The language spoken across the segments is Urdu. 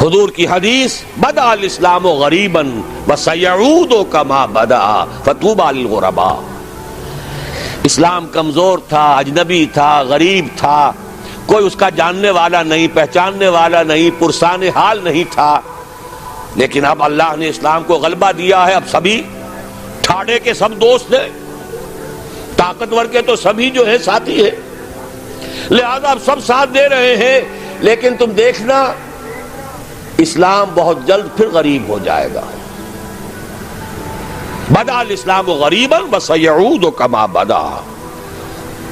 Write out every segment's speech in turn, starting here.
حضور کی حدیث بدأ الاسلام غریبا وسیعود کما بدأ فطوبی للغرباء. اسلام کمزور تھا، اجنبی تھا، غریب تھا، کوئی اس کا جاننے والا نہیں، پہچاننے والا نہیں، پرسان حال نہیں تھا، لیکن اب اللہ نے اسلام کو غلبہ دیا ہے. اب سبھی ٹھاڑے کے سب دوست ہیں، طاقتور کے تو سبھی جو ہے ساتھی ہیں، لہذا اب سب ساتھ دے رہے ہیں. لیکن تم دیکھنا اسلام بہت جلد پھر غریب ہو جائے گا. بدأ الاسلام غریبا وسیعود کما بدأ.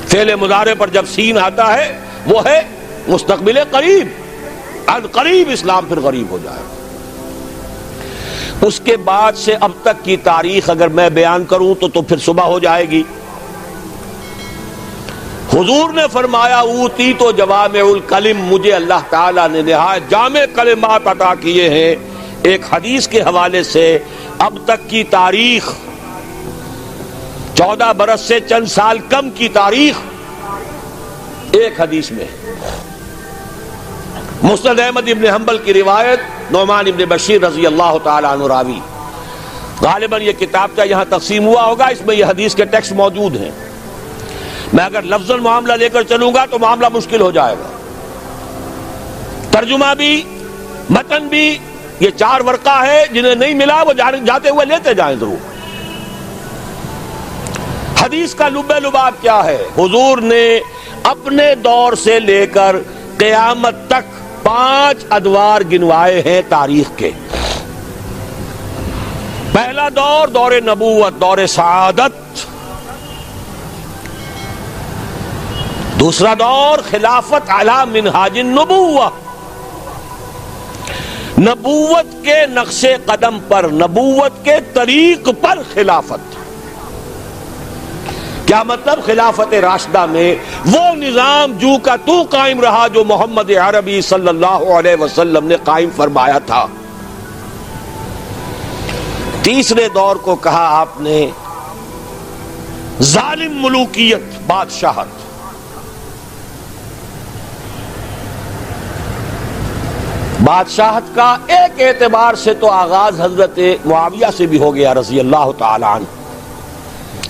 فعل مضارع پر جب سین آتا ہے وہ ہے مستقبل قریب، ان قریب اسلام پھر غریب ہو جائے گا. اس کے بعد سے اب تک کی تاریخ اگر میں بیان کروں تو پھر صبح ہو جائے گی. حضور نے فرمایا اوتی تو جوامع الکلم، مجھے اللہ تعالیٰ نے نہایت جامع کلمات عطا کیے ہیں. ایک حدیث کے حوالے سے اب تک کی تاریخ 14 برس سے چند سال کم کی تاریخ ایک حدیث میں. مسند احمد ابن حنبل کی روایت، نعمان ابن بشیر رضی اللہ تعالیٰ عنہ راوی. غالباً یہ کتاب کا یہاں تقسیم ہوا ہوگا، اس میں یہ حدیث کے ٹیکسٹ موجود ہیں. میں اگر لفظاً معاملہ لے کر چلوں گا تو معاملہ مشکل ہو جائے گا. ترجمہ بھی، متن بھی، یہ 4 ورقہ ہے، جنہیں نہیں ملا وہ جاتے ہوئے لیتے جائیں ضرور. حدیث کا لب لباب کیا ہے؟ حضور نے اپنے دور سے لے کر قیامت تک 5 ادوار گنوائے ہیں تاریخ کے. پہلا دور دور نبوت، دور سعادت. دوسرا دور خلافت علی منہاج النبوہ، نبوت کے نقش قدم پر، نبوت کے طریق پر خلافت. کیا مطلب؟ خلافت راشدہ میں وہ نظام جو کا تو قائم رہا جو محمد عربی صلی اللہ علیہ وسلم نے قائم فرمایا تھا. تیسرے دور کو کہا آپ نے ظالم ملوکیت، بادشاہت. بادشاہت کا ایک اعتبار سے تو آغاز حضرت معاویہ سے بھی ہو گیا رضی اللہ تعالی عنہ.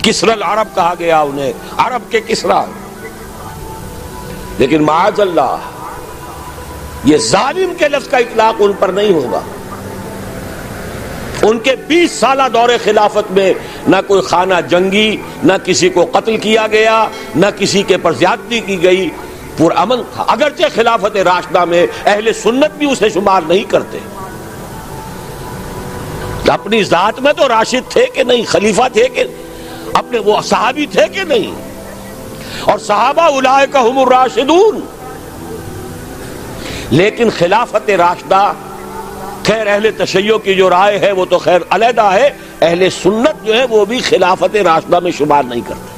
کسری العرب کہا گیا انہیں، عرب کے کسریٰ. لیکن معاذ اللہ یہ ظالم کے لفظ کا اطلاق ان پر نہیں ہوگا. ان کے 20 سالہ دور خلافت میں نہ کوئی خانہ جنگی، نہ کسی کو قتل کیا گیا، نہ کسی کے پر زیادتی کی گئی، پرامن تھا. اگرچہ خلافت راشدہ میں اہل سنت بھی اسے شمار نہیں کرتے. اپنی ذات میں تو راشد تھے کہ نہیں، خلیفہ تھے کہ اپنے وہ صحابی تھے کہ نہیں، اور صحابہ اولئک ہم الراشدون. لیکن خلافت راشدہ، خیر اہل تشیع کی جو رائے ہے وہ تو خیر علیحدہ ہے، اہل سنت جو ہے وہ بھی خلافت راشدہ میں شمار نہیں کرتے.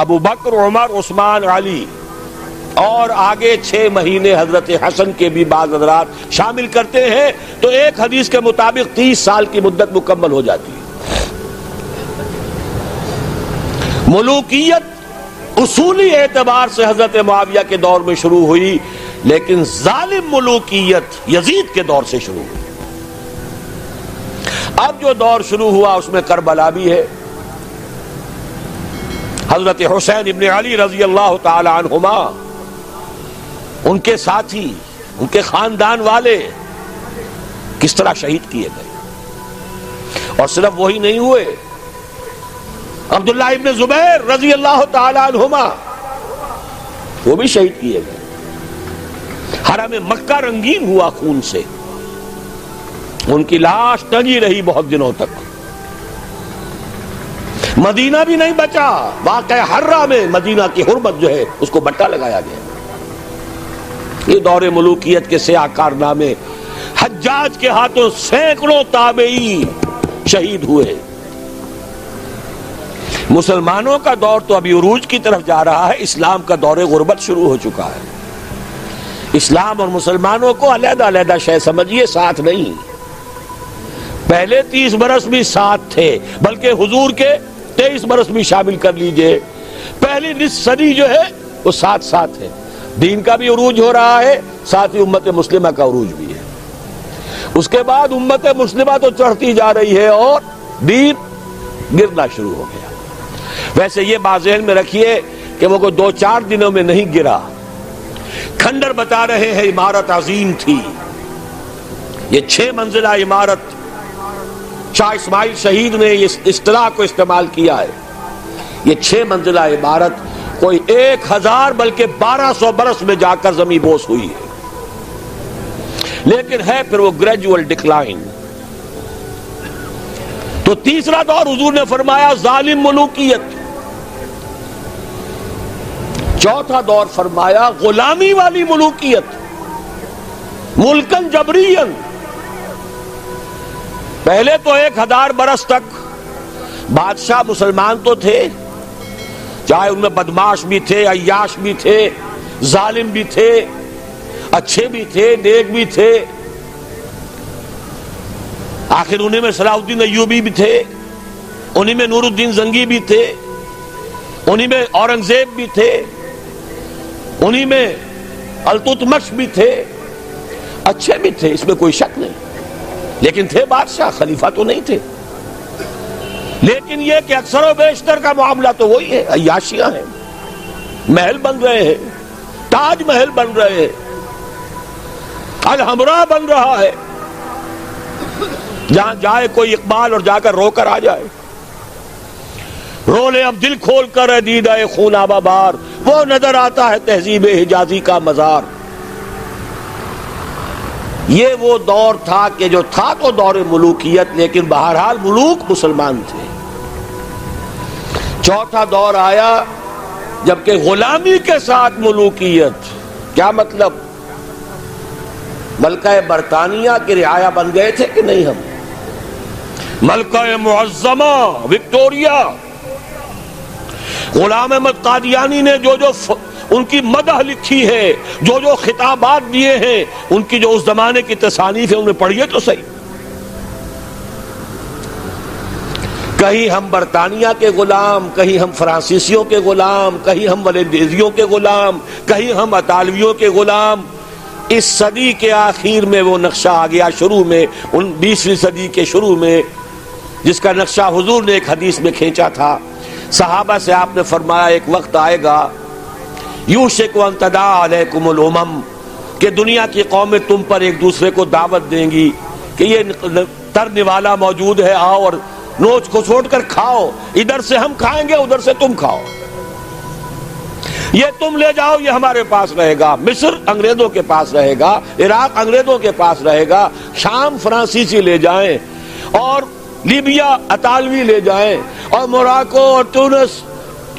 ابو بکر، عمر، عثمان، علی اور آگے 6 مہینے حضرت حسن کے بھی بعض حضرات شامل کرتے ہیں تو ایک حدیث کے مطابق 30 سال کی مدت مکمل ہو جاتی ہے. ملوکیت اصولی اعتبار سے حضرت معاویہ کے دور میں شروع ہوئی، لیکن ظالم ملوکیت یزید کے دور سے شروع ہوئی. اب جو دور شروع ہوا اس میں کربلا بھی ہے. حضرت حسین ابن علی رضی اللہ تعالی عنہما، ان کے ساتھی، ان کے خاندان والے کس طرح شہید کیے گئے. اور صرف وہی نہیں ہوئے، عبداللہ ابن زبیر رضی اللہ تعالی عنہما وہ بھی شہید کیے گئے. حرم مکہ رنگین ہوا خون سے، ان کی لاش ٹنگی رہی بہت دنوں تک. مدینہ بھی نہیں بچا، واقع حرہ میں مدینہ کی حرمت جو ہے اس کو بٹا لگایا گیا. یہ دور ملوکیت کے سیاہ کارنامے. حجاج کے ہاتھوں سینکڑوں تابعی شہید ہوئے. مسلمانوں کا دور تو ابھی عروج کی طرف جا رہا ہے، اسلام کا دور غربت شروع ہو چکا ہے. اسلام اور مسلمانوں کو علیحدہ علیحدہ شے سمجھیے، ساتھ نہیں. پہلے 30 برس بھی ساتھ تھے، بلکہ حضور کے 23 برس بھی شامل کر لیجئے. پہلی نصف صدی جو ہے وہ ساتھ ساتھ ہے. دین کا بھی عروج ہو رہا ہے، ساتھ ہی امت مسلمہ کا عروج بھی ہے۔ اس کے بعد امت مسلمہ تو چڑھتی جا رہی ہے اور دین گرنا شروع ہو گیا۔ ویسے یہ بات ذہن میں رکھیے کہ وہ کوئی 2-4 دنوں میں نہیں گرا۔ کھنڈر بتا رہے ہیں عمارت عظیم تھی، یہ 6 منزلہ عمارت، شاہ اسماعیل شہید نے اس اصطلاح کو استعمال کیا ہے۔ یہ 6 منزلہ عمارت کوئی 1000 بلکہ 1200 برس میں جا کر زمین بوس ہوئی ہے، لیکن ہے پھر وہ گریجول ڈکلائن۔ تو تیسرا دور حضور نے فرمایا ظالم ملوکیت، چوتھا دور فرمایا غلامی والی ملوکیت، ملکن جبرین۔ پہلے تو 1000 برس تک بادشاہ مسلمان تو تھے، چاہے ان میں بدماش بھی تھے، عیاش بھی تھے، ظالم بھی تھے، اچھے بھی تھے، نیک بھی تھے، آخر انہیں میں صلاح الدین ایوبی بھی تھے، انہیں میں نور الدین زنگی بھی تھے، انہیں میں اورنگزیب بھی تھے، انہیں میں التتمش بھی تھے، اچھے بھی تھے، اس میں کوئی شک نہیں، لیکن تھے بادشاہ، خلیفہ تو نہیں تھے۔ لیکن یہ کہ اکثر و بیشتر کا معاملہ تو وہی ہے، عیاشیاں ہیں، محل بن رہے ہیں، تاج محل بن رہے ہیں، الحمراء بن رہا ہے، جہاں جائے کوئی اقبال اور جا کر رو کر آ جائے، رو لے اب دل کھول کر ہے دیدہ خون آبا بار، وہ نظر آتا ہے تہذیب حجازی کا مزار۔ یہ وہ دور تھا کہ جو تھا تو دور ملوکیت، لیکن بہرحال ملوک مسلمان تھے۔ چوتھا دور آیا جبکہ غلامی کے ساتھ ملوکیت۔ کیا مطلب؟ ملکہ برطانیہ کی رعایا بن گئے تھے کہ نہیں ہم؟ ملکہ معظمہ وکٹوریا، غلام احمد قادیانی نے جو ان کی مدح لکھی ہے، جو خطابات دیے ہیں، ان کی جو اس زمانے کی تصانیف ہے انہیں پڑھیے تو صحیح۔ کہیں ہم برطانیہ کے غلام، کہیں ہم فرانسیسیوں کے غلام، کہیں ہم ولندیزیوں کے غلام، کہیں ہم اطالویوں کے غلام۔ اس صدی کے آخر میں وہ نقشہ آ گیا، شروع میں 20ویں صدی کے شروع میں، جس کا نقشہ حضور نے ایک حدیث میں کھینچا تھا۔ صحابہ سے آپ نے فرمایا ایک وقت آئے گا یوشک ان تداعی علیکم الامم، کہ دنیا کی قومیں تم پر ایک دوسرے کو دعوت دیں گی کہ یہ تر نوالا موجود ہے، آؤ اور نوچ کو چھوڑ کر کھاؤ، ادھر سے ہم کھائیں گے ادھر سے تم کھاؤ، یہ تم لے جاؤ یہ ہمارے پاس رہے گا۔ مصر انگریزوں کے پاس رہے گا، عراق انگریزوں کے پاس رہے گا، شام فرانسیسی لے جائیں، اور لیبیا اطالوی لے جائیں، اور موراکو اور تونس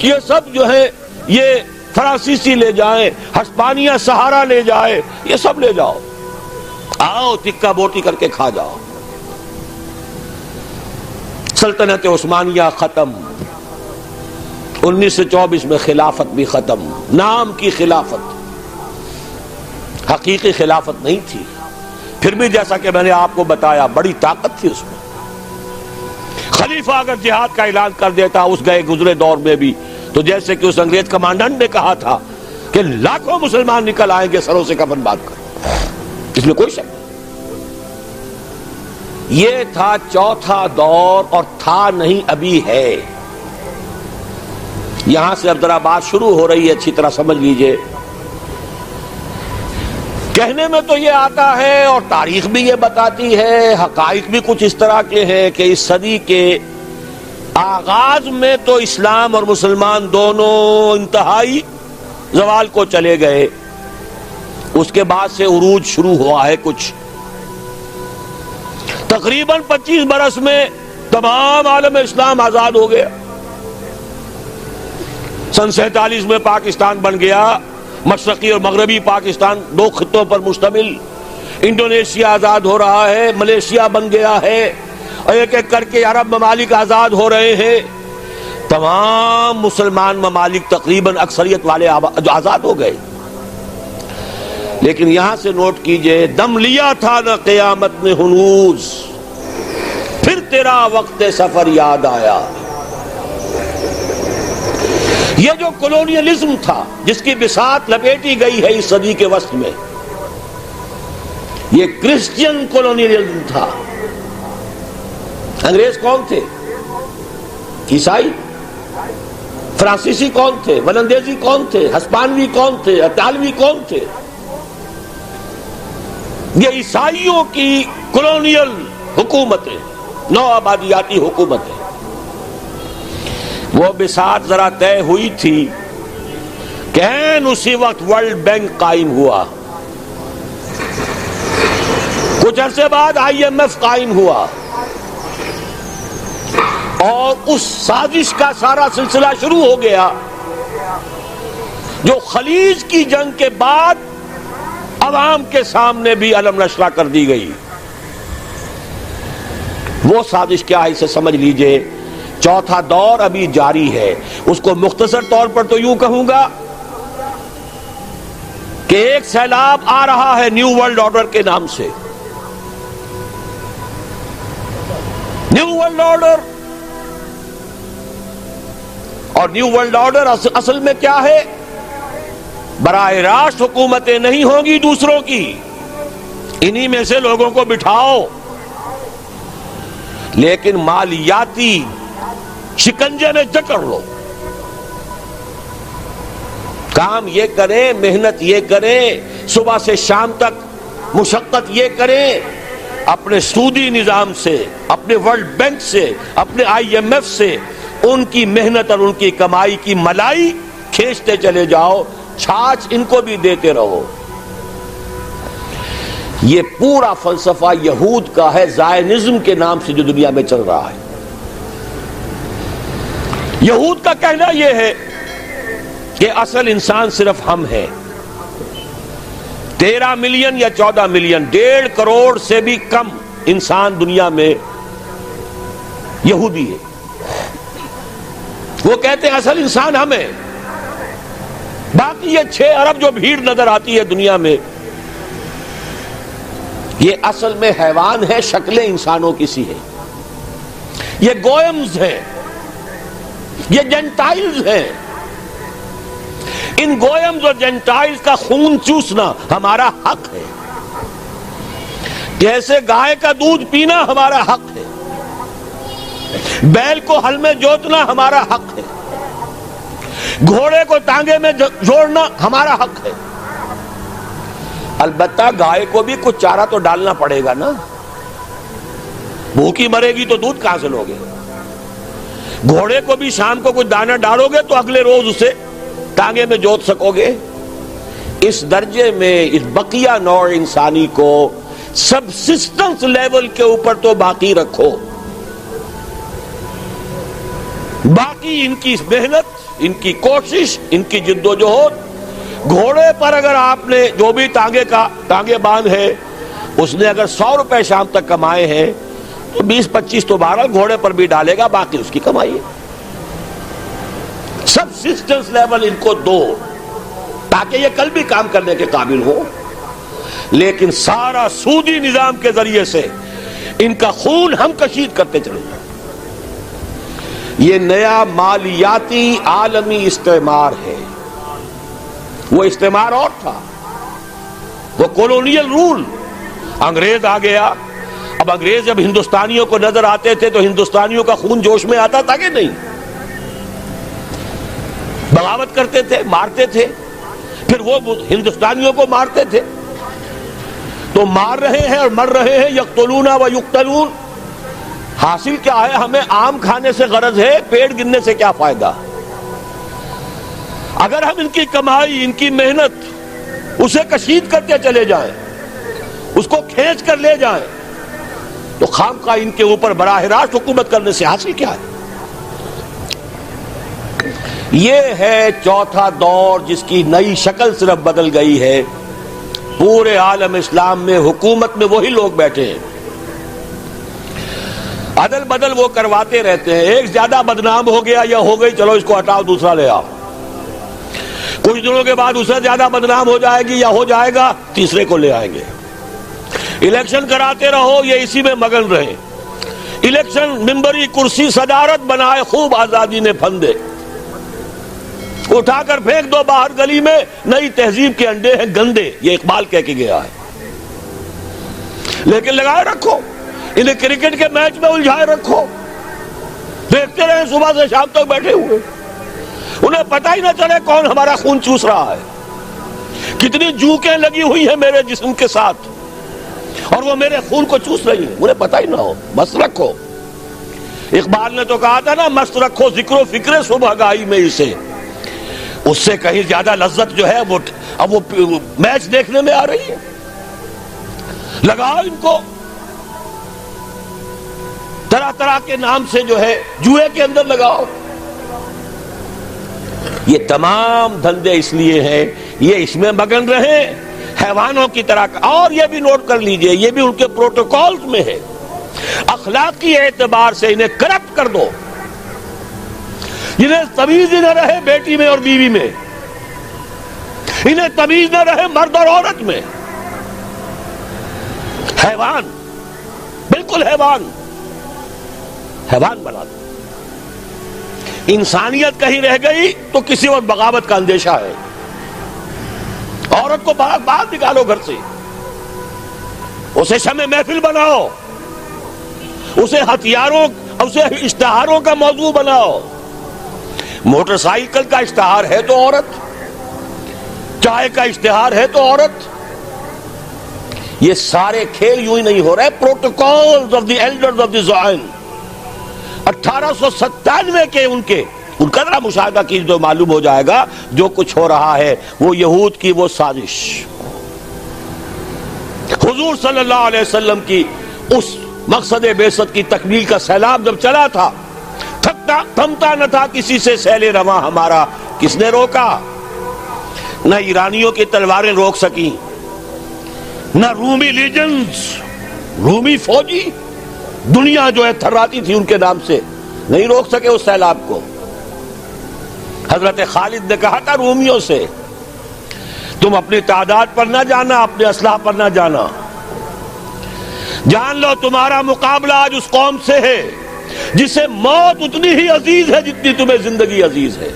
یہ سب جو ہے یہ فرانسیسی لے جائیں، ہسپانیہ سہارا لے جائے، یہ سب لے جاؤ، آؤ تکہ بوٹی کر کے کھا جاؤ۔ سلطنت عثمانیہ ختم، 1924 میں خلافت بھی ختم، نام کی خلافت، حقیقی خلافت نہیں تھی، پھر بھی جیسا کہ میں نے آپ کو بتایا بڑی طاقت تھی اس میں۔ خلیفہ اگر جہاد کا اعلان کر دیتا اس گئے گزرے دور میں بھی، تو جیسے کہ اس انگریز کمانڈنٹ نے کہا تھا کہ لاکھوں مسلمان نکل آئیں گے سروں سے کفن باندھ کر، اس میں کوئی شک نہیں۔ یہ تھا چوتھا دور، اور تھا نہیں ابھی ہے۔ یہاں سے اب ذرا بات شروع ہو رہی ہے، اچھی طرح سمجھ لیجئے۔ کہنے میں تو یہ آتا ہے اور تاریخ بھی یہ بتاتی ہے، حقائق بھی کچھ اس طرح کے ہیں کہ اس صدی کے آغاز میں تو اسلام اور مسلمان دونوں انتہائی زوال کو چلے گئے، اس کے بعد سے عروج شروع ہوا ہے کچھ۔ تقریباً 25 برس میں تمام عالم اسلام آزاد ہو گیا۔ سن 47 میں پاکستان بن گیا، مشرقی اور مغربی پاکستان 2 خطوں پر مشتمل۔ انڈونیشیا آزاد ہو رہا ہے، ملیشیا بن گیا ہے، اور ایک ایک کر کے عرب ممالک آزاد ہو رہے ہیں۔ تمام مسلمان ممالک تقریباً اکثریت والے آزاد ہو گئے۔ لیکن یہاں سے نوٹ کیجئے، دم لیا تھا نہ قیامت نے ہنوز، پھر تیرا وقت سفر یاد آیا۔ یہ جو کولونیلزم تھا جس کی بساط لپیٹی گئی ہے اس صدی کے وسط میں، یہ کرسچین کولونیلزم تھا۔ انگریز کون تھے؟ عیسائی۔ فرانسیسی کون تھے؟ ولندیزی کون تھے؟ ہسپانوی کون تھے؟ اطالوی کون تھے؟ یہ عیسائیوں کی کولونیل حکومتیں، نو آبادیاتی حکومتیں، وہ بساط ذرا طے ہوئی تھی کہ اسی وقت ورلڈ بینک قائم ہوا، کچھ عرصے بعد IMF قائم ہوا، اور اس سازش کا سارا سلسلہ شروع ہو گیا جو خلیج کی جنگ کے بعد عوام کے سامنے بھی علم نشرہ کر دی گئی۔ وہ سازش کیا ہے اسے سمجھ لیجئے۔ چوتھا دور ابھی جاری ہے، اس کو مختصر طور پر تو یوں کہوں گا کہ ایک سیلاب آ رہا ہے نیو ورلڈ آرڈر کے نام سے۔ نیو ورلڈ آرڈر، اور نیو ورلڈ آرڈر اصل میں کیا ہے؟ براہ راست حکومتیں نہیں ہوں گی دوسروں کی، انہی میں سے لوگوں کو بٹھاؤ، لیکن مالیاتی شکنجے میں جکڑ لو، کام یہ کریں، محنت یہ کریں، صبح سے شام تک مشقت یہ کریں، اپنے سودی نظام سے، اپنے ورلڈ بینک سے، اپنے IMF سے ان کی محنت اور ان کی کمائی کی ملائی کھینچتے چلے جاؤ، چھاچ ان کو بھی دیتے رہو۔ یہ پورا فلسفہ یہود کا ہے، زائنزم کے نام سے جو دنیا میں چل رہا ہے۔ یہود کا کہنا یہ ہے کہ اصل انسان صرف ہم ہیں۔ 13 ملین یا 14 ملین، 1.5 کروڑ سے بھی کم انسان دنیا میں یہودی ہے۔ وہ کہتے ہیں اصل انسان ہم ہیں، باقی یہ 6 ارب جو بھیڑ نظر آتی ہے دنیا میں، یہ اصل میں حیوان ہے، شکلیں انسانوں کی سی ہیں، یہ گوئمز ہیں، یہ جینٹائلز ہیں۔ ان گوئمز اور جینٹائلز کا خون چوسنا ہمارا حق ہے، جیسے گائے کا دودھ پینا ہمارا حق ہے، بیل کو ہل میں جوتنا ہمارا حق ہے، گھوڑے کو ٹانگے میں جوڑنا ہمارا حق ہے۔ البتہ گائے کو بھی کچھ چارہ تو ڈالنا پڑے گا نا، بھوکی مرے گی تو دودھ کہاں سے لوگے؟ گھوڑے کو بھی شام کو کچھ دانہ ڈالو گے تو اگلے روز اسے ٹانگے میں جوت سکو گے۔ اس درجے میں اس بقیہ نوع انسانی کو سبسسٹنس لیول کے اوپر تو باقی رکھو، باقی ان کی محنت، ان کی کوشش، ان کی جد و جہد، گھوڑے پر اگر آپ نے جو بھی ٹانگے باندھ ہے، اس نے اگر 100 روپے شام تک کمائے ہیں تو 20-25 تو بہرحال گھوڑے پر بھی ڈالے گا، باقی اس کی کمائی ہے۔ سبسسٹنس لیول ان کو دو تاکہ یہ کل بھی کام کرنے کے قابل ہو، لیکن سارا سودی نظام کے ذریعے سے ان کا خون ہم کشید کرتے چلے جائیں۔ یہ نیا مالیاتی عالمی استعمار ہے، وہ استعمار اور تھا، وہ کولونیل رول۔ انگریز آ گیا، اب انگریز جب ہندوستانیوں کو نظر آتے تھے تو ہندوستانیوں کا خون جوش میں آتا تھا کہ نہیں؟ بغاوت کرتے تھے، مارتے تھے، پھر وہ ہندوستانیوں کو مارتے تھے۔ تو مار رہے ہیں اور مر رہے ہیں، یقتلون و یقتلون۔ حاصل کیا ہے؟ ہمیں آم کھانے سے غرض ہے، پیڑ گننے سے کیا فائدہ؟ اگر ہم ان کی کمائی، ان کی محنت اسے کشید کرتے چلے جائیں، اس کو کھینچ کر لے جائیں، تو خامخواہ ان کے اوپر براہ راست حکومت کرنے سے حاصل کیا ہے؟ یہ ہے چوتھا دور جس کی نئی شکل صرف بدل گئی ہے۔ پورے عالم اسلام میں حکومت میں وہی لوگ بیٹھے ہیں، عدل بدل وہ کرواتے رہتے ہیں۔ ایک زیادہ بدنام ہو گیا یا ہو گئی، چلو اس کو ہٹاؤ، دوسرا لے آؤ۔ کچھ دنوں کے بعد اسے زیادہ بدنام ہو جائے گی یا ہو جائے گا، تیسرے کو لے آئیں گے۔ الیکشن کراتے رہو، یہ اسی میں مگن رہے۔ الیکشن، ممبری، کرسی، صدارت بنائے، خوب آزادی نے پھندے۔ اٹھا کر پھینک دو باہر گلی میں، نئی تہذیب کے انڈے ہیں گندے، یہ اقبال کہہ کے گیا ہے۔ لیکن لگائے رکھو، انہیں کرکٹ کے میچ میں الجھائے رکھو، دیکھتے رہے صبح سے شام تک بیٹھے ہوئے، انہیں پتہ ہی نہ چلے کون ہمارا خون چوس رہا ہے، کتنی جوکیں لگی ہوئی ہیں میرے جسم کے ساتھ اور وہ میرے خون کو چوس رہی ہیں، انہیں پتہ ہی نہ ہو۔ مست رکھو، اقبال نے تو کہا تھا نا، مست رکھو ذکر و فکر صبح گائی میں اسے، اس سے کہیں زیادہ لذت جو ہے وہ اب وہ میچ دیکھنے میں آ رہی ہے۔ لگاؤ ان کو، طرح طرح کے نام سے جو ہے جوئے کے اندر لگاؤ۔ یہ تمام دھندے اس لیے ہیں، یہ اس میں مگن رہے حیوانوں کی طرح۔ اور یہ بھی نوٹ کر لیجئے، یہ بھی ان کے پروٹوکولز میں ہے، اخلاقی اعتبار سے انہیں کرپٹ کر دو، انہیں تمیز ہی نہ رہے بیٹی میں اور بیوی میں، انہیں تمیز نہ رہے مرد اور عورت میں، حیوان، بالکل حیوان بنا دو۔ انسانیت کہیں رہ گئی تو کسی وقت بغاوت کا اندیشہ ہے۔ عورت کو باہر نکالو گھر سے، اسے شمع محفل بناؤ، اسے اسے اشتہاروں کا موضوع بناؤ۔ موٹر سائیکل کا اشتہار ہے تو عورت، چائے کا اشتہار ہے تو عورت۔ یہ سارے کھیل یوں ہی نہیں ہو رہے، protocols of the elders of the Zion 1897 کے ان کا ذرا مشاہدہ کیجئے تو معلوم ہو جائے گا جو کچھ ہو رہا ہے وہ یہود کی وہ سازش۔ حضور صلی اللہ علیہ وسلم کی اس مقصد بعثت کی تکمیل کا سیلاب جب چلا تھا، تھمتا نہ تھا کسی سے سیل رواں ہمارا، کس نے روکا؟ نہ ایرانیوں کی تلواریں روک سکیں، نہ رومی لیجنز، رومی فوجی دنیا جو ہے تھراتی تھی ان کے نام سے، نہیں روک سکے اس سیلاب کو۔ حضرت خالد نے کہا تھا رومیوں سے، تم اپنی تعداد پر نہ جانا، اپنے اسلحہ پر نہ جانا، جان لو تمہارا مقابلہ آج اس قوم سے ہے جسے موت اتنی ہی عزیز ہے جتنی تمہیں زندگی عزیز ہے۔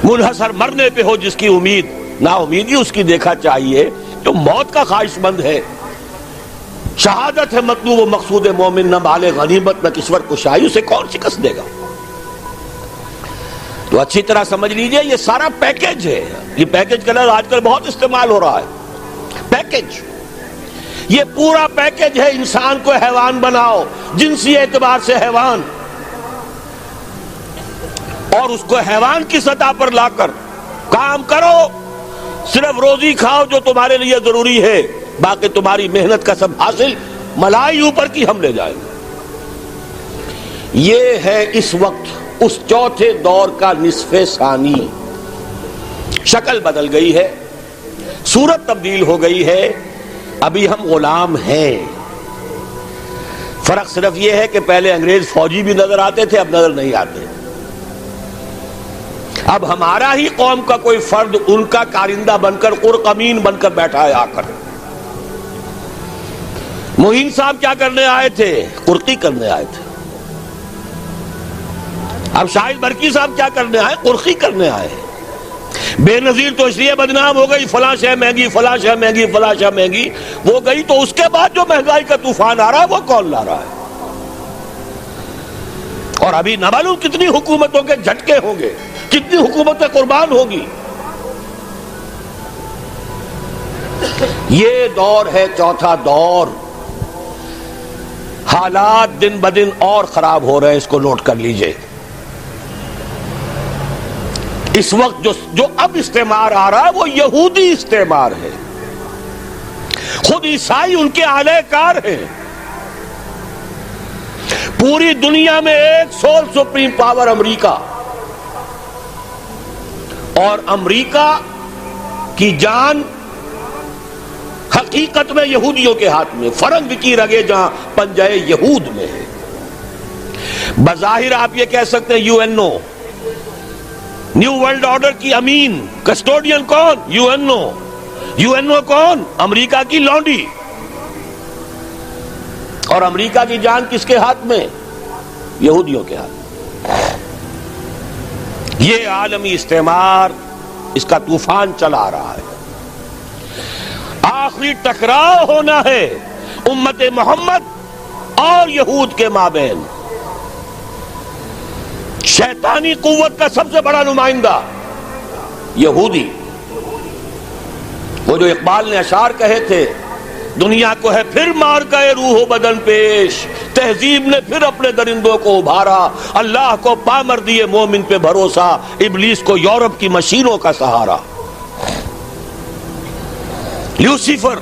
منحصر مرنے پہ ہو جس کی امید، نا امیدی اس کی دیکھا چاہیے، تو موت کا خواہش مند ہے۔ شہادت ہے مطلوب و مقصود مومن، نہ مال غنیمت نہ کشور کشائی، اسے کون شکست دے گا؟ تو اچھی طرح سمجھ لیجئے یہ سارا پیکج ہے۔ یہ پیکج کا لفظ آج کل بہت استعمال ہو رہا ہے، پیکج، یہ پورا پیکج ہے۔ انسان کو حیوان بناؤ، جنسی اعتبار سے حیوان، اور اس کو حیوان کی سطح پر لا کر کام کرو، صرف روزی کھاؤ جو تمہارے لیے ضروری ہے، باقی تمہاری محنت کا سب حاصل ملائی اوپر کی ہم لے جائیں گے۔ یہ ہے اس وقت اس چوتھے دور کا نصف ثانی۔ شکل بدل گئی ہے، صورت تبدیل ہو گئی ہے، ابھی ہم غلام ہیں۔ فرق صرف یہ ہے کہ پہلے انگریز فوجی بھی نظر آتے تھے، اب نظر نہیں آتے۔ اب ہمارا ہی قوم کا کوئی فرد ان کا کارندہ بن کر، قرقمین بن کر بیٹھا ہے آ کر۔ معین صاحب کیا کرنے آئے تھے؟ قرقی کرنے آئے تھے۔ اب شاہد برکی صاحب کیا کرنے آئے؟ قرقی کرنے آئے۔ بے نظیر تو اس لیے بدنام ہو گئی، فلاں شے مہنگی، فلاں شے مہنگی، فلاں شے مہنگی، وہ گئی تو اس کے بعد جو مہنگائی کا طوفان آ رہا ہے وہ کون لا رہا ہے؟ اور ابھی نہ معلوم کتنی حکومتوں کے جھٹکے ہوں گے، کتنی حکومتیں قربان ہوگی۔ یہ دور ہے چوتھا دور، حالات دن بدن اور خراب ہو رہے ہیں، اس کو نوٹ کر لیجئے۔ اس وقت جو اب استعمار آ رہا ہے وہ یہودی استعمار ہے، خود عیسائی ان کے اعلی کار ہیں۔ پوری دنیا میں ایک سول سپریم پاور امریکہ، اور امریکہ کی جان حقیقت میں یہودیوں کے ہاتھ میں، فرنگ کی رگیں جہاں پنجے یہود میں ہے۔ بظاہر آپ یہ کہہ سکتے ہیں U N O, new world order کی امین کسٹوڈین کون؟ U N O. U N O کون؟ امریکہ کی لونڈی۔ اور امریکہ کی جان کس کے ہاتھ میں؟ یہودیوں کے ہاتھ میں۔ یہ عالمی استعمار، اس کا طوفان چلا رہا ہے. آخری ٹکراؤ ہونا ہے امت محمد اور یہود کے مابین. شیطانی قوت کا سب سے بڑا نمائندہ یہودی، وہ جو اقبال نے اشعار کہے تھے، دنیا کو ہے پھر مار گئے روح و بدن پیش، تہذیب نے پھر اپنے درندوں کو ابھارا، اللہ کو پامر دیے مومن پہ بھروسہ، ابلیس کو یورپ کی مشینوں کا سہارا. لیوسیفر،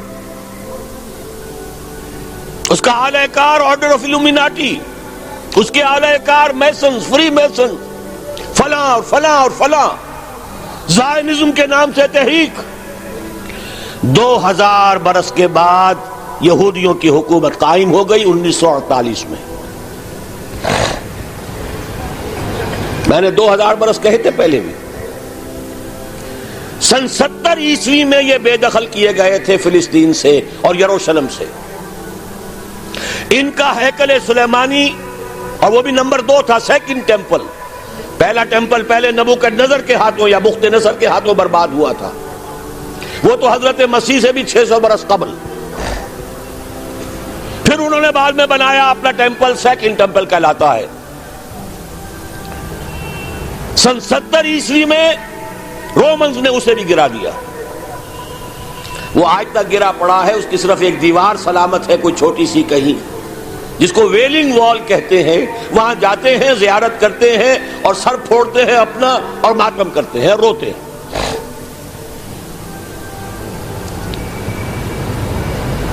اس کا اعلی کار آرڈر آف الومیناٹی، اس کے اعلی کار میسن، فری میسن، فلاں اور فلاں اور فلاں، زائنزم کے نام سے تحریک. 2000 برس کے بعد یہودیوں کی حکومت قائم ہو گئی 1948 میں. میں نے 2000 برس کہے تھے پہلے بھی. سن 70 عیسوی میں یہ بے دخل کیے گئے تھے فلسطین سے اور یروشلم سے. ان کا ہیکل سلیمانی، اور وہ بھی نمبر 2 تھا، سیکنڈ ٹیمپل. پہلا ٹیمپل پہلے نبوکدنضر کے ہاتھوں یا بخت نصر کے ہاتھوں برباد ہوا تھا، وہ تو حضرت مسیح سے بھی 600 برس قبل. پھر انہوں نے بعد میں بنایا اپنا ٹیمپل، سیکنڈ ٹیمپل کہلاتا ہے. سن 70 عیسوی میں رومنز نے اسے بھی گرا دیا. وہ آج تک گرا پڑا ہے، اس کی صرف ایک دیوار سلامت ہے، کوئی چھوٹی سی کہیں، جس کو ویلنگ وال کہتے ہیں. وہاں جاتے ہیں، زیارت کرتے ہیں اور سر پھوڑتے ہیں اپنا اور ماتم کرتے ہیں، روتے ہیں.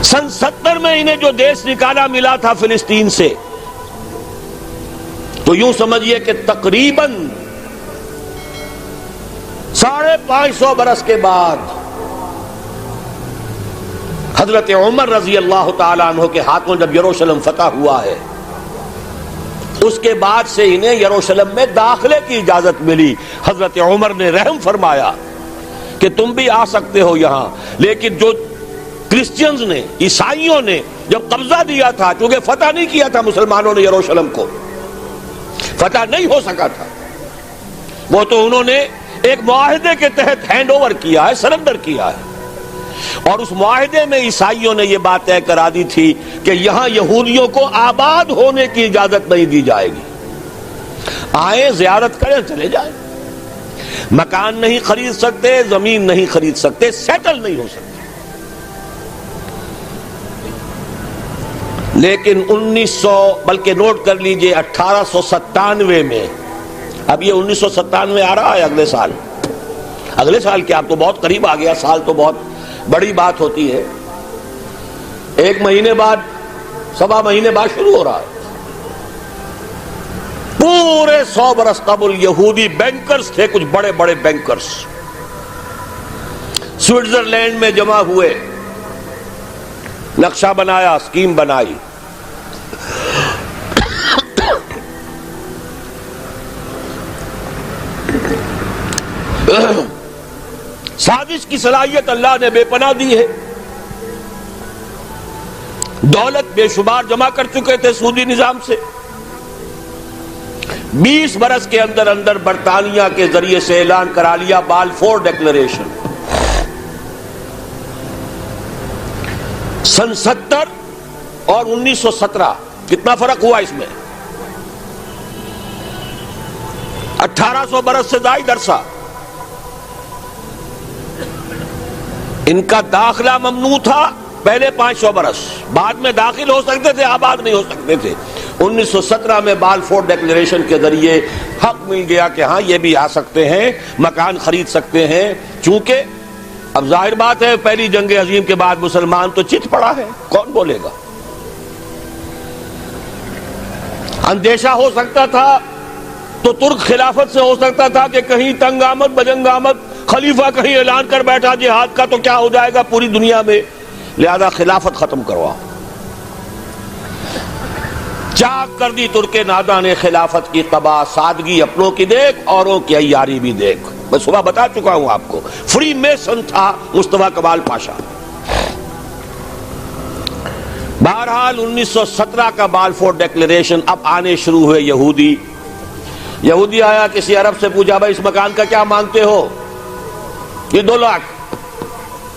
سن 70 میں انہیں جو دیش نکالا ملا تھا فلسطین سے، تو یوں سمجھیے کہ تقریباً 550 برس کے بعد حضرت عمر رضی اللہ تعالیٰ عنہ کے ہاتھوں جب یروشلم فتح ہوا ہے، اس کے بعد سے انہیں یروشلم میں داخلے کی اجازت ملی. حضرت عمر نے رحم فرمایا کہ تم بھی آ سکتے ہو یہاں، لیکن جو کرسچنز نے، عیسائیوں نے جب قبضہ دیا تھا، چونکہ فتح نہیں کیا تھا مسلمانوں نے یروشلم کو، فتح نہیں ہو سکا تھا، وہ تو انہوں نے ایک معاہدے کے تحت ہینڈ اوور کیا ہے، سرنڈر کیا ہے. اور اس معاہدے میں عیسائیوں نے یہ بات طے کرا دی تھی کہ یہاں یہودیوں کو آباد ہونے کی اجازت نہیں دی جائے گی. آئیں، زیارت کریں، چلے جائیں. مکان نہیں خرید سکتے، زمین نہیں خرید سکتے، سیٹل نہیں ہو سکتے. لیکن 1900، بلکہ نوٹ کر لیجئے 1897 میں، اب یہ 1997 آ رہا ہے اگلے سال کیا، اب تو بہت قریب آ گیا، سال تو بہت بڑی بات ہوتی ہے. 1 مہینے بعد، 1.25 مہینے بعد شروع ہو رہا ہے. پورے 100 برس قبل یہودی بینکرز تھے، کچھ بڑے بڑے بینکرز، سوئٹزرلینڈ میں جمع ہوئے، نقشہ بنایا، اسکیم بنائی. سازش کی صلاحیت اللہ نے بے پناہ دی ہے. دولت بے شمار جمع کر چکے تھے سودی نظام سے. 20 برس کے اندر اندر برطانیہ کے ذریعے سے اعلان کرا لیا بالفور ڈیکلریشن. سن 70 اور 1917 کتنا فرق ہوا اس میں؟ 1800 برس سے زائد عرصہ. ان کا داخلہ ممنوع تھا پہلے 500 برس، بعد میں داخل ہو سکتے تھے، آباد نہیں ہو سکتے تھے. 1917 میں بالفور ڈیکلریشن کے ذریعے حق مل گیا کہ ہاں یہ بھی آ سکتے ہیں، مکان خرید سکتے ہیں. چونکہ اب ظاہر بات ہے پہلی جنگ عظیم کے بعد مسلمان تو چت پڑا ہے، کون بولے گا. اندیشہ ہو سکتا تھا تو ترک خلافت سے ہو سکتا تھا کہ کہیں تنگ آمد بجنگ آمد، خلیفہ کہیں اعلان کر بیٹھا جہاد کا تو کیا ہو جائے گا پوری دنیا میں، لہذا خلافت ختم کروا. چاک کر دی ترک ناداں نے خلافت کی قبا، سادگی اپنوں کی دیکھ، اوروں کی عیاری بھی دیکھ. میں صبح بتا چکا ہوں آپ کو، فری میسن تھا مصطفیٰ کمال پاشا. بہرحال 1917 کا بالفور ڈیکلریشن، اب آنے شروع ہوئے یہودی. یہودی آیا کسی عرب سے پوچھا بھائی اس مکان کا کیا مانتے ہو؟ یہ 2 لاکھ.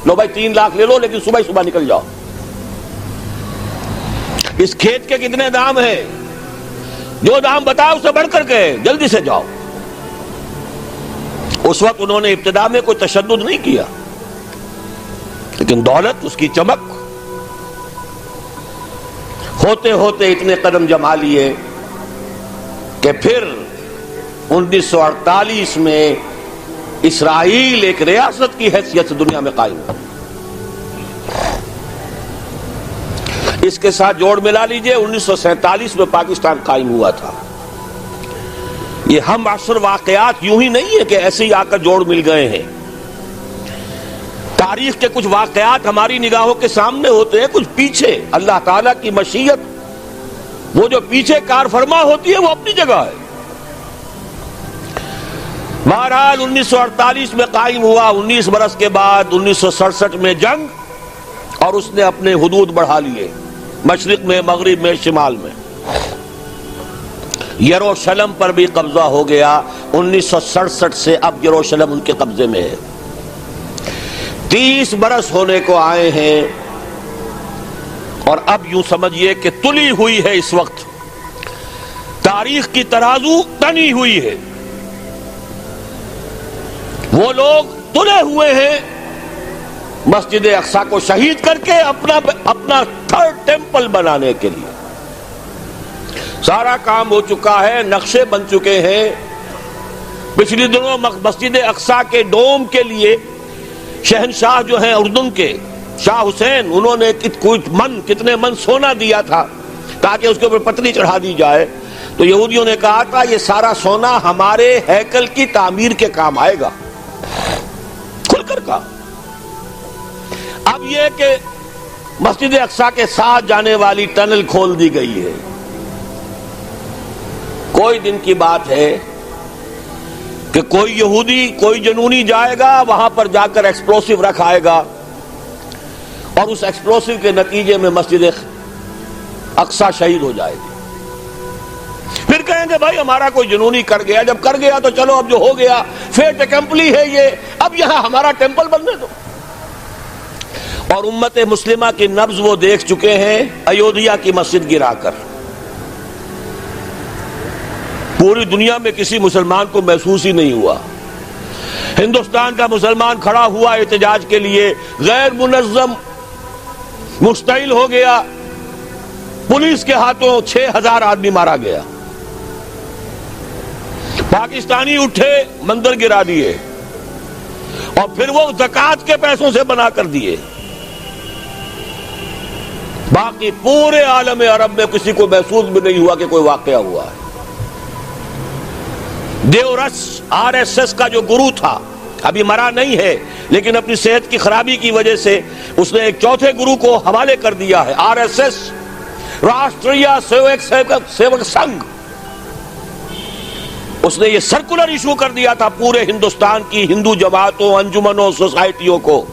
لو بھائی 3 لاکھ لے لو لیکن صبح ہی صبح نکل جاؤ. اس کھیت کے کتنے دام ہیں؟ جو دام بتاؤ اسے بڑھ کر کے جلدی سے جاؤ. اس وقت انہوں نے ابتدا میں کوئی تشدد نہیں کیا، لیکن دولت، اس کی چمک، ہوتے ہوتے اتنے قدم جما لیے کہ پھر 1948 میں اسرائیل ایک ریاست کی حیثیت سے دنیا میں قائم ہوا. اس کے ساتھ جوڑ ملا لیجئے 1947 میں پاکستان قائم ہوا تھا. یہ ہم عصر واقعات یوں ہی نہیں ہے کہ ایسے ہی آ کر جوڑ مل گئے ہیں. تاریخ کے کچھ واقعات ہماری نگاہوں کے سامنے ہوتے ہیں، کچھ پیچھے اللہ تعالیٰ کی مشیت، وہ جو پیچھے کار فرما ہوتی ہے وہ اپنی جگہ ہے. بہرحال 1948 میں قائم ہوا. 19 برس کے بعد 1967 میں جنگ، اور اس نے اپنے حدود بڑھا لیے، مشرق میں، مغرب میں، شمال میں. یروشلم پر بھی قبضہ ہو گیا. 1967 سے اب یروشلم ان کے قبضے میں ہے. 30 برس ہونے کو آئے ہیں، اور اب یوں سمجھیے کہ تلی ہوئی ہے. اس وقت تاریخ کی ترازو تنی ہوئی ہے. وہ لوگ تلے ہوئے ہیں مسجد اقصی کو شہید کر کے اپنا 3rd ٹیمپل بنانے کے لیے. سارا کام ہو چکا ہے، نقشے بن چکے ہیں. پچھلے دنوں مسجد اقصی کے ڈوم کے لیے شہنشاہ جو ہیں اردن کے شاہ حسین، انہوں نے کتنے من سونا دیا تھا تاکہ اس کے اوپر پتری چڑھا دی جائے. تو یہودیوں نے کہا تھا یہ سارا سونا ہمارے ہیکل کی تعمیر کے کام آئے گا. کھل کر کہا. اب یہ کہ مسجد اقصی کے ساتھ جانے والی ٹنل کھول دی گئی ہے. کوئی دن کی بات ہے کہ کوئی یہودی، کوئی جنونی جائے گا وہاں پر جا کر ایکسپلوسیو رکھ آئے گا، اور اس ایکسپلوسیو کے نتیجے میں مسجد اقصی شہید ہو جائے گی. پھر کہیں گے بھائی ہمارا کوئی جنونی کر گیا، جب کر گیا تو چلو اب جو ہو گیا فیٹ اکمپلی ہے یہ، اب یہاں ہمارا ٹیمپل بننے دو. اور امت مسلمہ کی نبض وہ دیکھ چکے ہیں ایودھیا کی مسجد گرا کر. پوری دنیا میں کسی مسلمان کو محسوس ہی نہیں ہوا. ہندوستان کا مسلمان کھڑا ہوا احتجاج کے لیے، غیر منظم مشتعل ہو گیا، پولیس کے ہاتھوں 6000 آدمی مارا گیا. پاکستانی اٹھے، مندر گرا دیے، اور پھر وہ زکوٰۃ کے پیسوں سے بنا کر دیے. باقی پورے عالم عرب میں کسی کو محسوس بھی نہیں ہوا کہ کوئی واقعہ ہوا ہے. دیورس RSS کا جو گرو تھا، ابھی مرا نہیں ہے لیکن اپنی صحت کی خرابی کی وجہ سے اس نے ایک چوتھے گرو کو حوالے کر دیا ہے، RSS، راشٹریہ سیوک سنگھ. اس نے یہ سرکولر ایشو کر دیا تھا پورے ہندوستان کی ہندو جماعتوں، انجمنوں، سوسائٹیوں کو.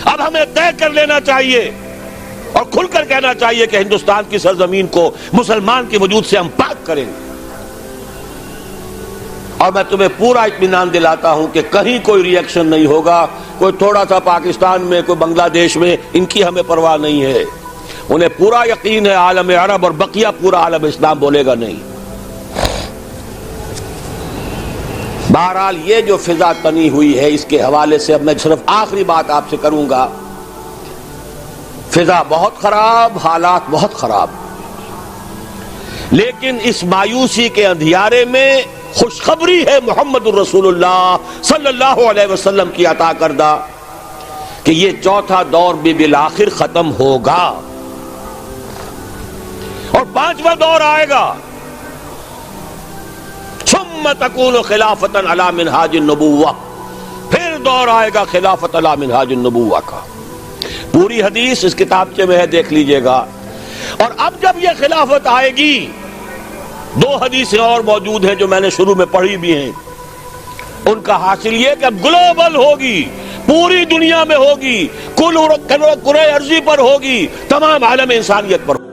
اب ہمیں طے کر لینا چاہیے اور کھل کر کہنا چاہیے کہ ہندوستان کی سرزمین کو مسلمان کے وجود سے ہم پاک کریں گے. اور میں تمہیں پورا اطمینان دلاتا ہوں کہ کہیں کوئی ری ایکشن نہیں ہوگا. کوئی تھوڑا سا پاکستان میں، کوئی بنگلہ دیش میں، ان کی ہمیں پرواہ نہیں ہے. انہیں پورا یقین ہے عالم عرب اور بقیہ پورا عالم اسلام بولے گا نہیں. بہرحال یہ جو فضا تنی ہوئی ہے، اس کے حوالے سے اب میں صرف آخری بات آپ سے کروں گا. فضا بہت خراب، حالات بہت خراب، لیکن اس مایوسی کے اندھیارے میں خوشخبری ہے محمد الرسول اللہ صلی اللہ علیہ وسلم کی عطا کردہ کہ یہ چوتھا دور بھی بالآخر ختم ہوگا اور 5واں دور آئے گا. ثم تکون خلافۃ علی منہاج النبوہ، پھر دور آئے گا خلافت علی منہاج النبوہ کا. پوری حدیث اس کتابچے میں ہے، دیکھ لیجئے گا. اور اب جب یہ خلافت آئے گی، 2 حدیثیں اور موجود ہیں جو میں نے شروع میں پڑھی بھی ہیں. ان کا حاصل یہ کہ اب گلوبل ہوگی، پوری دنیا میں ہوگی، کل کرۂ ارضی پر ہوگی، تمام عالم انسانیت پر ہوگی.